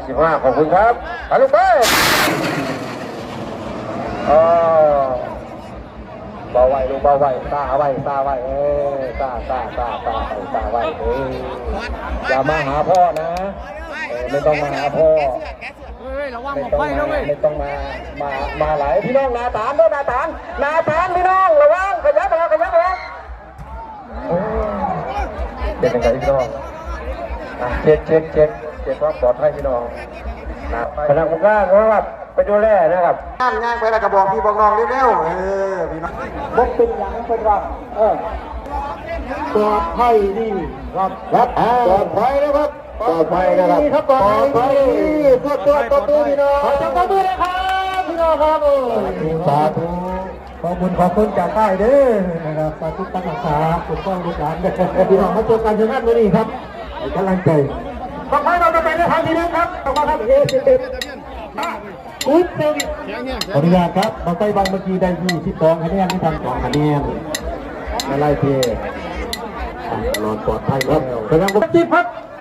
15ขอบคุณครับไปลูกไปเบาไว้ลูกเบาไว้ตาไว้ตาไว้ตาไว้อย่ามาหาพ่อนะไม่ต้องมาหาพ่อไม่ต้องมาไหลพี่น้องนาตานด้วยนาตานพี่น้องระวังขยับเป็นยังไงพี่น้องเช็คความปลอดภัยพี่น้องพนักงานนะครับไปดูแลนะครับงานไปแล้วก็บอกพี่บอกน้องเร็วๆพี่น้องบกเป็นอย่างเป็นว่าปลอดภัยดีครับปลอดภัยนะครับปลอดภัยนะครับปลอดภัยตัวพี่น้องขอจับมือนะครับพี่น้องครับสาธุขอบคุณจากใต้เด้อนะครับสาธุตั้งรักษาปกป้องลูกหลานพี่น้องมาเจอกันที่นั่นวันนี้ครับให้กำลังใจต่อไปเราจะไปในทางที่นึงครับต่อมาครับขออนุญาตครับมาใส่บางเมื่อกี้ได้22คะแนนที่ทำ2คะแนนมาไล่เทนอนปลอดภัยครับแสดงว่าจิ๊บครับ